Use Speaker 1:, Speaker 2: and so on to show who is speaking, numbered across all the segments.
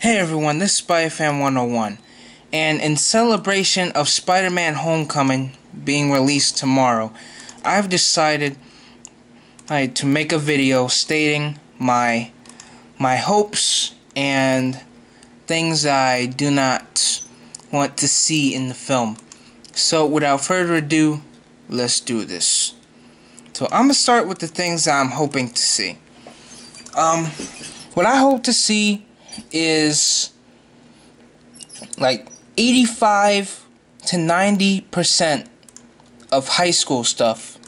Speaker 1: Hey everyone, this is SpiderFan 101, and in celebration of Spider-Man Homecoming being released tomorrow, I've decided to make a video stating my hopes and things I do not want to see in the film. So without further ado, let's do this. So I'm gonna start with the things I'm hoping to see. What I hope to see is like 85 to 90% of high school stuff,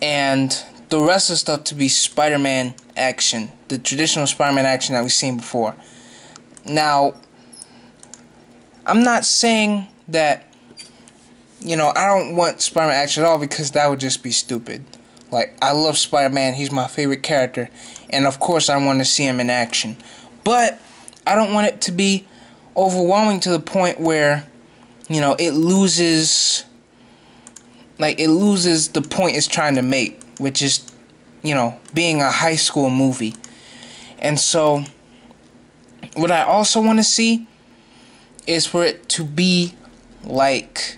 Speaker 1: and the rest of the stuff to be Spider-Man action, the traditional Spider-Man action that we've seen before. Now, I'm not saying that, I don't want Spider-Man action at all, because that would just be stupid. Like, I love Spider-Man, he's my favorite character, and of course I want to see him in action. But I don't want it to be overwhelming to the point where, it loses the point it's trying to make, which is, being a high school movie. And so, what I also want to see is for it to be like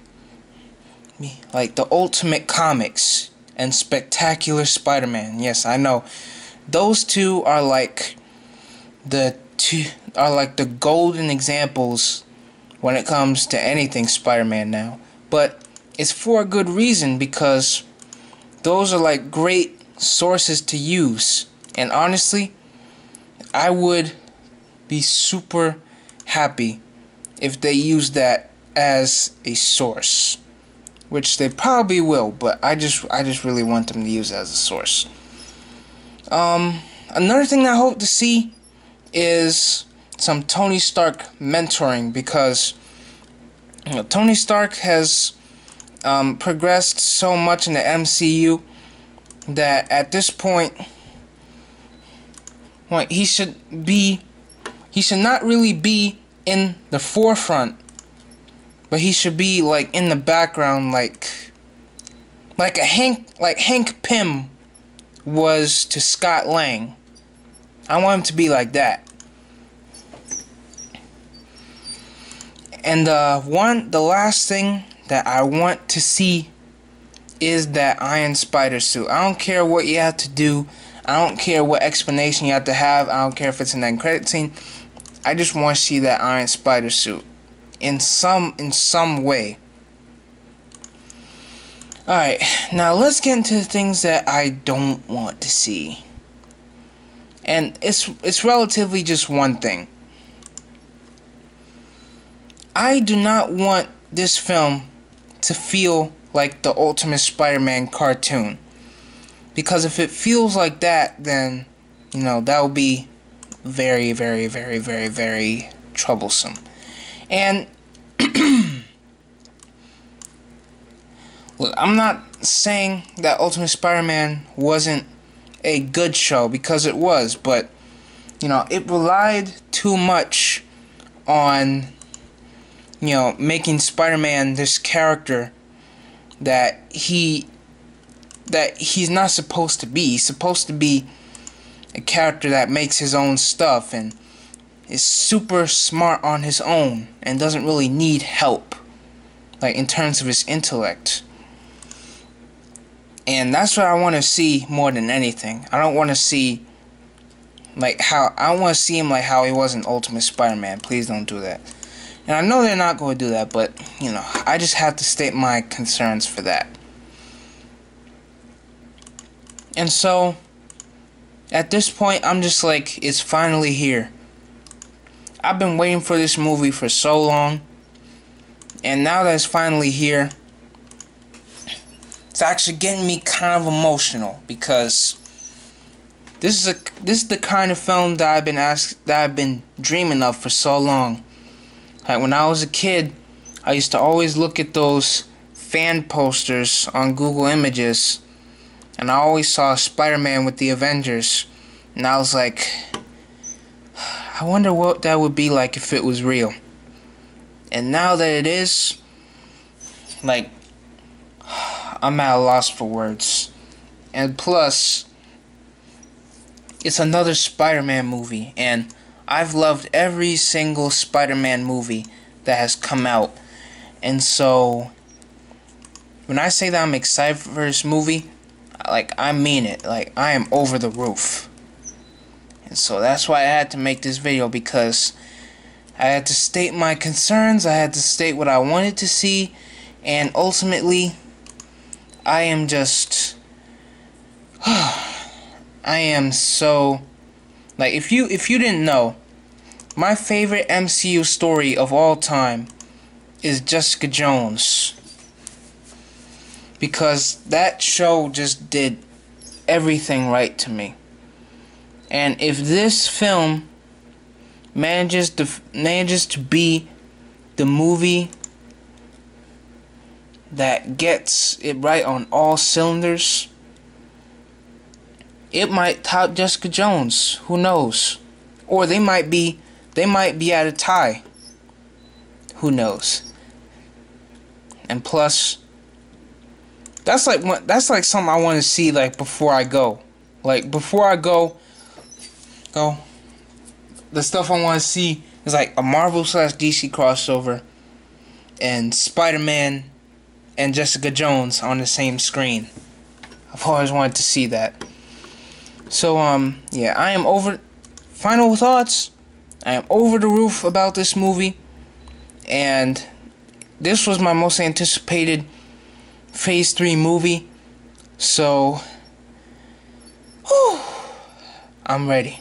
Speaker 1: the Ultimate Comics and Spectacular Spider-Man. Yes, I know. Those two are like the golden examples when it comes to anything Spider-Man now. But it's for a good reason, because those are like great sources to use. And honestly, I would be super happy if they use that as a source, which they probably will, but I just really want them to use it as a source. Another thing I hope to see is some Tony Stark mentoring, because Tony Stark has progressed so much in the MCU that at this point, he should not really be in the forefront, but he should be like in the background, like Hank Pym was to Scott Lang. I want him to be like that. And the last thing that I want to see is that Iron Spider suit. I don't care what you have to do. I don't care what explanation you have to have. I don't care if it's an end credit scene. I just want to see that Iron Spider suit in some way. Alright, now let's get into the things that I don't want to see. And it's relatively just one thing. I do not want this film to feel like the Ultimate Spider-Man cartoon. Because if it feels like that, then, that would be very, very, very, very, very troublesome. And look, I'm not saying that Ultimate Spider-Man wasn't a good show, because it was, but it relied too much on making Spider-Man this character that he's not supposed to be. He's supposed to be a character that makes his own stuff and is super smart on his own and doesn't really need help, like in terms of his intellect. And that's what I want to see more than anything. I don't want to see him like how he was in Ultimate Spider-Man. Please don't do that. And I know they're not going to do that, but I just have to state my concerns for that. And so at this point, I'm just like, it's finally here. I've been waiting for this movie for so long, and now that it's finally here, it's actually getting me kind of emotional, because this is the kind of film that I've been dreaming of for so long. Like when I was a kid, I used to always look at those fan posters on Google Images, and I always saw Spider-Man with the Avengers, and I was like, I wonder what that would be like if it was real. And now that it is, like, I'm at a loss for words. And plus, it's another Spider-Man movie, and I've loved every single Spider-Man movie that has come out. And so, when I say that I'm excited for this movie, like, I mean it. Like, I am over the roof. And so that's why I had to make this video, because I had to state my concerns, I had to state what I wanted to see, and ultimately, I am just... I am so... Like, if you didn't know, my favorite MCU story of all time is Jessica Jones. Because that show just did everything right to me. And if this film manages to be the movie that gets it right on all cylinders, it might top Jessica Jones. Who knows? Or they might be at a tie. Who knows? And plus, that's like something I want to see, like, before I go. Like, before I go, the stuff I want to see is like a Marvel/DC crossover and Spider-Man and Jessica Jones on the same screen. I've always wanted to see that. So, yeah, I am over... Final thoughts. I am over the roof about this movie. And this was my most anticipated Phase 3 movie. So, whew, I'm ready.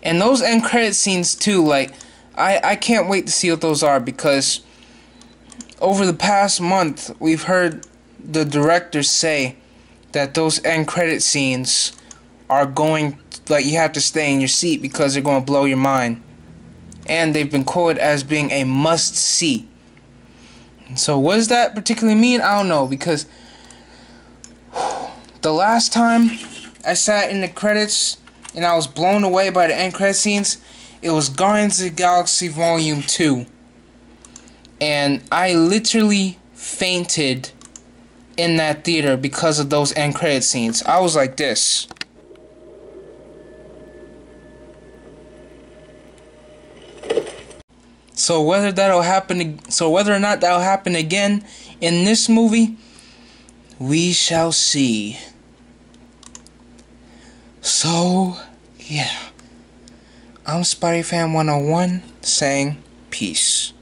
Speaker 1: And those end credit scenes too, like, I can't wait to see what those are, because over the past month we've heard the directors say that those end credit scenes are going, like, you have to stay in your seat because they're going to blow your mind. And they've been quoted as being a must-see. So what does that particularly mean? I don't know, because the last time I sat in the credits and I was blown away by the end credit scenes, it was Guardians of the Galaxy Volume 2. And I literally fainted in that theater because of those end credit scenes. I was like this. So whether or not that'll happen again in this movie, we shall see. So, yeah. I'm Spidey Fan 101 saying peace.